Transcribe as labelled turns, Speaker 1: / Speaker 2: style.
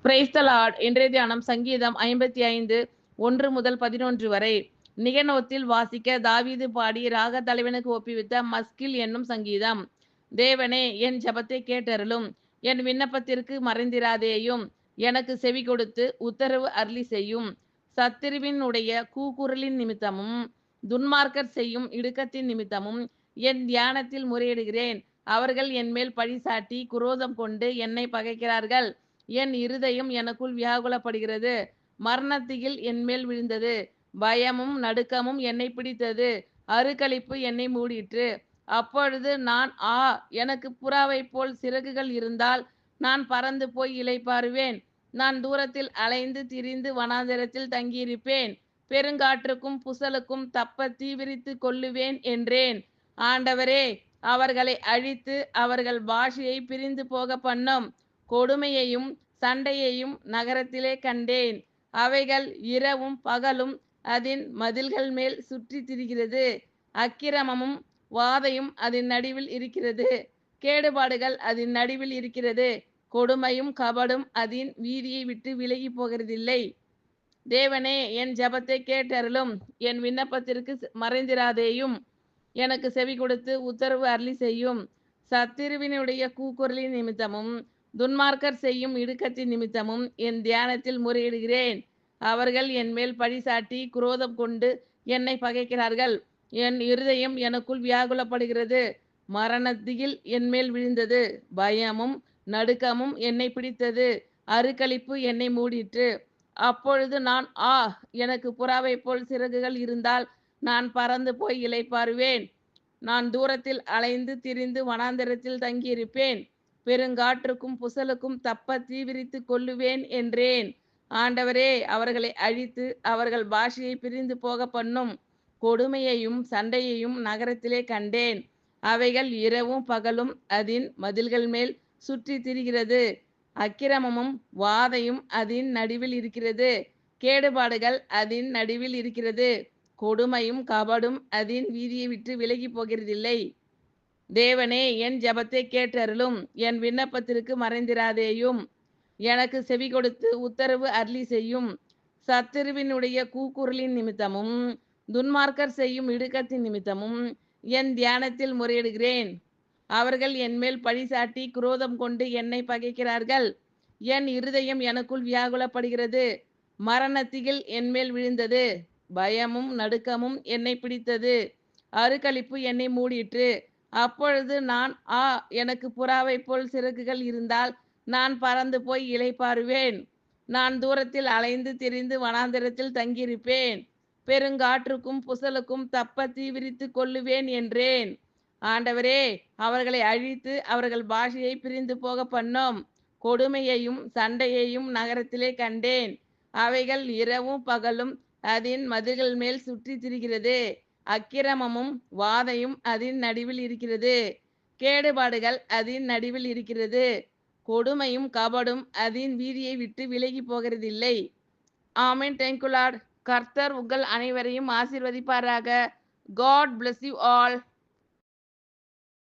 Speaker 1: Praise the Lord. இன்றைய தியானம் சங்கீதம் 55 1 முதல் 11 வரை. நிகனோத்தில் வாசிக்க தாவீது பாடி ராக தலைவனுக்கு ஒப்புவித்த மஸ்கில் என்னும் சங்கீதம். தேவனே, என் ஜெபத்தை கேட்டருளும், என் விண்ணப்பத்திற்கு மறைந்திராதேயும். எனக்கு செவி கொடுத்து உத்தரவு அருளி செய்யும். சத்துருவினுடைய கூக்குரலின் நிமித்தமும் துன்மார்க்கர் செய்யும் இடுக்கத்தின் நிமித்தமும் என் தியானத்தில் முறையிடுகிறேன். அவர்கள் என்மேல் பழிசாட்டி குரோதம் கொண்டு என்னை பகைக்கிறார்கள். என் இருதயம் எனக்குள் வியாகுலப்படுகிறது. மரணத்திகில் என்மேல் விழுந்தது. பயமும் நடுக்கமும் என்னை பிடித்தது. அருக்களிப்பு என்னை மூடிற்று. அப்பொழுது நான், எனக்கு புறாவைப் போல் சிறகுகள் இருந்தால் நான் பறந்து போய் இளைப்பாறுவேன். நான் தூரத்தில் அலைந்து திரிந்து வனாந்திரத்தில் தங்கியிருப்பேன். பெருங்காற்றுக்கும் புசலுக்கும் தப்ப தீவிரித்து கொள்ளுவேன் என்றேன். ஆண்டவரே, அவர்களை அழித்து அவர்கள் பாஷையை பிரிந்து போக பண்ணும். கொடுமையையும் சண்டையையும் நகரத்திலே கண்டேன். அவைகள் இரவும் பகலும் அதன் மதில்கள் மேல் சுற்றி திரிகிறது. அக்கிரமமும் வாதையும் அதன் நடுவில் இருக்கிறது. கேடுபாடுகள் அதன் நடுவில் இருக்கிறது. கொடுமையும் கபடும் அதன் வீதியை விட்டு விலகி போகிறதில்லை. தேவனே, என் ஜெபத்தை கேட்டருளும், என் விண்ணப்பத்திற்கு மறைந்திராதேயும். எனக்கு செவி கொடுத்து உத்தரவு அருளி செய்யும். சத்துருவினுடைய கூக்குரலின் நிமித்தமும் துன்மார்க்கர் செய்யும் இடுக்கத்தின் நிமித்தமும் என் தியானத்தில் முறையிடுகிறேன். அவர்கள் என்மேல் பழிசாட்டி குரோதம் கொண்டு என்னை பகைக்கிறார்கள். என் இருதயம் எனக்குள் வியாகுலப்படுகிறது. மரணத்திகில் என்மேல் விழுந்தது. பயமும் நடுக்கமும் என்னை பிடித்தது. அருக்களிப்பு என்னை மூடிற்று. அப்பொழுது நான், எனக்கு புறாவைப் போல் சிறகுகள் இருந்தால் நான் பறந்து போய் இளைப்பாறுவேன். நான் தூரத்தில் அலைந்து திரிந்து வனாந்திரத்தில் தங்கியிருப்பேன். பெருங்காற்றுக்கும் புசலுக்கும் தப்ப தீவிரித்து கொள்ளுவேன் என்றேன். ஆண்டவரே, அவர்களை அழித்து அவர்கள் பாஷையை பிரிந்து போக பண்ணும். கொடுமையையும் சண்டையையும் நகரத்திலே கண்டேன். அவைகள் இரவும் பகலும் அதன் மதில்கள் மேல் சுற்றி திரிகிறது. அக்கிரமமும் வாதையும் அதன் நடுவில் இருக்கிறது. கேடுபாடுகள் அதன் நடுவில் இருக்கிறது. கொடுமையும் கபடும் அதன் வீதியை விட்டு விலகி போகிறதில்லை. தேவனே, என் ஜெபத்தை கேட்டருளும், என் விண்ணப்பத்திற்கு மறைந்திராதேயும். எனக்கு செவி கொடுத்து உத்தரவு அருளி செய்யும். சத்துருவினுடைய கூக்குரலின் நிமித்தமும் துன்மார்க்கர் செய்யும் இடுக்கத்தின் நிமித்தமும் என் தியானத்தில் முறையிடுகிறேன். அவர்கள் என்மேல் பழிசாட்டி குரோதம் கொண்டு என்னை பகைக்கிறார்கள். என் இருதயம் எனக்குள் வியாகுலப்படுகிறது. மரணத்திகில் என்மேல் விழுந்தது. பயமும் நடுக்கமும் என்னை பிடித்தது. அருக்களிப்பு என்னை மூடிற்று. அப்பொழுது நான், எனக்கு புறாவைப் போல் சிறகுகள் இருந்தால் நான் பறந்து போய் இளைப்பாறுவேன். நான் தூரத்தில் அலைந்து திரிந்து வனாந்திரத்தில் தங்கியிருப்பேன். பெருங்காற்றுக்கும் புசலுக்கும் தப்ப தீவிரித்து கொள்ளுவேன் என்றேன். ஆண்டவரே, அவர்களை அழித்து அவர்கள் பாஷையை பிரிந்து போக பண்ணும். கொடுமையையும் சண்டையையும் நகரத்திலே கண்டேன். அவைகள் இரவும் பகலும் அதன் மதில்கள் மேல் சுற்றி திரிகிறது. அக்கிரமமும் வாதையும் அதன் நடுவில் இருக்கிறது. கேடுபாடுகள் அதன் நடுவில் இருக்கிறது. கொடுமையும் கபடும் அதன் வீதியை விட்டு விலகி போகிறதில்லை. ஆமென். Thank you Lord. கர்த்தர் உங்கள் அனைவரையும் ஆசீர்வதிப்பாராக. God bless you all.